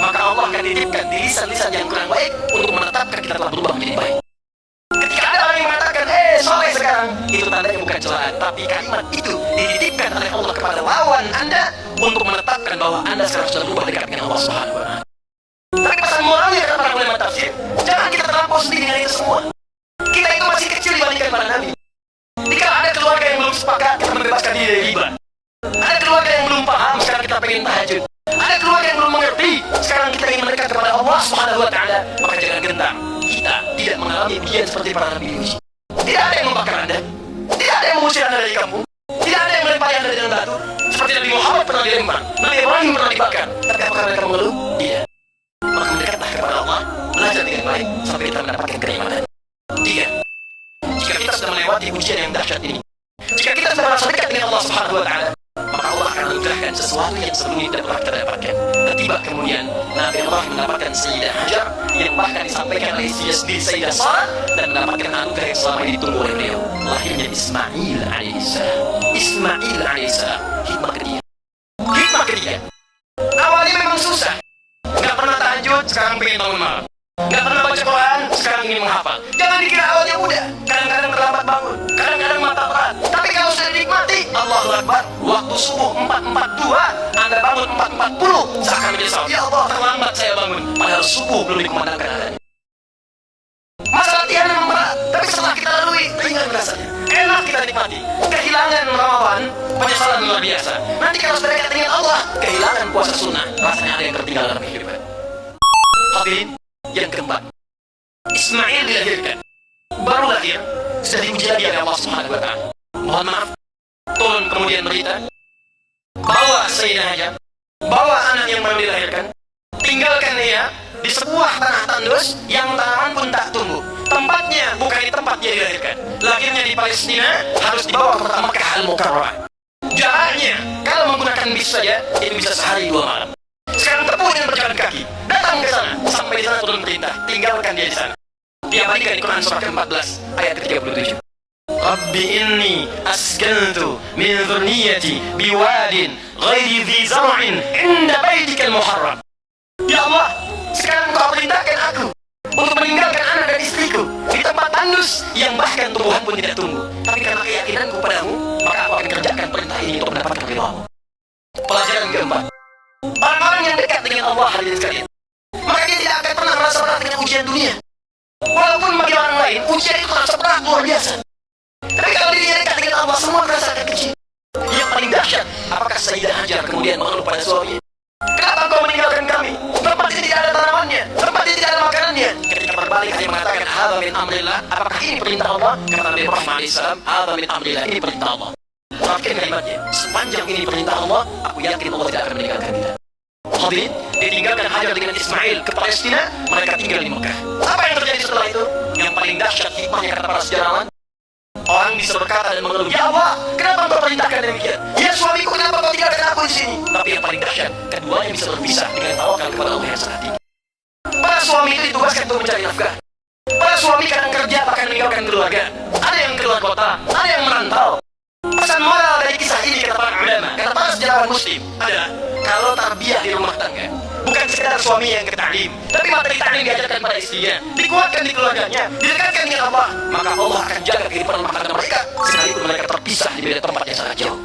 maka Allah akan titipkan di lisan-lisan yang kurang baik untuk menetapkan kita telah berubah menjadi baik. Ketika ada orang yang mengatakan, soleh sekarang, itu tandanya bukan celaan, tapi kalimat itu dititipkan oleh Allah kepada lawan Anda untuk menetapkan bahwa Anda sekarang sudah berubah dekat dengan Allah Subhanahu wa Ta'ala. Tapi pesan moralnya kata para ulama tafsir, jangan kita terlampau sedih dengan itu semua. Kita itu masih kecil dibandingkan para nabi. Jika ada keluarga yang belum sepakat, kita membebaskan diri dari riba. Ada keluarga yang belum paham, sekarang kita pengen tahajud. Ada keluarga yang belum mengerti, sekarang kita ingin mendekat kepada Allah Subhanahu wa Ta'ala. Maka jangan gentar, kita tidak mengalami ujian seperti para nabi diuji. Tidak ada yang membakar Anda, tidak ada yang mengusir Anda dari kampung, tidak ada yang melempari Anda dengan batu. Seperti Nabi Muhammad pernah dilempar, Nabi Ibrahim pernah dibakar. Tapi apakah mereka mengeluh? Tidak. Maka mendekatlah kepada Allah, belajar dengan baik sampai kita mendapatkan kenikmatan. 3. Jika kita sudah melewati ujian yang dahsyat ini, jika kita sudah merasa dekat dengan Allah Subhanahu wa Ta'ala, maka Allah akan anugerahkan sesuatu yang sebelumnya tidak pernah kita dapatkan. Tiba kemudian Nabi Ibrahim mendapatkan Sayyidah Hajar yang bahkan disampaikan oleh istri sendiri Sayyidah Sarah, dan mendapatkan anugerah yang selama ini ditunggu oleh beliau, lahirnya Ismail alaihissalam. Ismail alaihissalam. Hikmah ketiga. Hikmah ketiga. Awalnya memang susah. Gak pernah tahajud, sekarang pengen bangun malam. Gak pernah baca Quran, sekarang ingin menghafal. Jangan dikira awalnya mudah. Kadang-kadang terlambat bangun, kadang-kadang mata berat. Tapi kalau sudah dinikmati, Allahu Akbar, waktu subuh 4.42, Anda bangun 4.40, seakan menyesal. Ya Allah, terlambat saya bangun. Padahal subuh belum dikumandangkan adanya. Masa latihan memang berat, tapi setelah kita lalui, ringan rasanya. Enak kita nikmati. Kehilangan Ramadan, penyesalan luar biasa. Nanti kalau sudah dekat dengan Allah, kehilangan puasa sunnah, rasanya ada yang tertinggal dalam kehidupan. Hadirin yang keempat, Ismail dilahirkan. Baru lahir, sudah diuji lagi oleh Allah Subhanahu wa Ta'ala. Mohon maaf, turun kemudian berita, bawa Sayyidah Hajar, bawa anak yang baru dilahirkan, tinggalkan dia di sebuah tanah tandus yang tanaman pun tak tumbuh. Tempatnya bukan di tempat dia dilahirkan. Lahirnya di Palestina, harus dibawa ke kota Makkah Al-Mukarramah. Jaraknya, kalau menggunakan bis saja, itu bisa sehari 2 malam. Sekarang tempuh dengan berjalan kaki, datang ke sana, sampai di sana turun perintah, tinggalkan dia di sana. Diabadikan di Quran surah ke-14 ayat ke-37. Rabbi inni askantu min dhurniyyati biwadin ghairi dhi zar'in inda baitikal muharram. Ya Allah, sekarang Engkau perintahkan aku untuk meninggalkan anak dan istriku di tempat tandus yang bahkan tumbuhan pun tidak tumbuh. Tapi karena keyakinanku padamu, maka aku akan kerjakan perintah ini untuk mendapatkan ridhamu. Pelajaran keempat, orang-orang yang dekat dengan Allah hadirin sekalian, maka dia tidak akan pernah merasa berat dengan ujian dunia. Walaupun bagi orang lain ujian itu terasa berat luar biasa, tapi kalau dia dekat dengan Allah, semua terasa kecil. Yang paling dahsyat, apakah Sayyidah Hajar kemudian mengeluh pada suaminya, kenapa engkau meninggalkan kami? Tempat ini tidak ada tanamannya, tempat ini tidak ada makanannya. Ketika berbalik hanya mengatakan hadza min amrillah, apakah ini perintah Allah? Kata Nabi Ibrahim alaihissalam, hadza min amrillah, ini perintah Allah. Perhatikan kalimatnya, sepanjang ini perintah Allah, aku yakin Allah tidak akan meninggalkan kita. Hadirin, ditinggalkan Hajar dengan Ismail ke Palestina, mereka tinggal di Mekah. Apa yang terjadi setelah itu? Yang paling dahsyat hikmahnya kata para sejarawan, orang bisa berkata dan mengeluh, ya Allah, kenapa Engkau perintahkan demikian? Ya suamiku, kenapa Kau tinggalkan aku di sini? Tapi yang paling dahsyat, keduanya bisa berpisah dengan tawakal kepada Allah yang sangat tinggi. Para suami itu ditugaskan untuk mencari nafkah. Para suami kadang kerja bahkan meninggalkan keluarga. Ada yang keluar kota, ada yang merantau. Pesan moral dari kisah ini kata para ulama, kata para sejarawan muslim adalah, kalau tarbiyah di rumah tangga bukan sekedar suami yang ketaklim, tapi materi taklim diajarkan pada istrinya, dikuatkan di keluarganya, didekatkan dengan Allah, maka Allah akan jaga kehidupan rumah tangga mereka sekalipun mereka terpisah di beda tempat yang sangat jauh.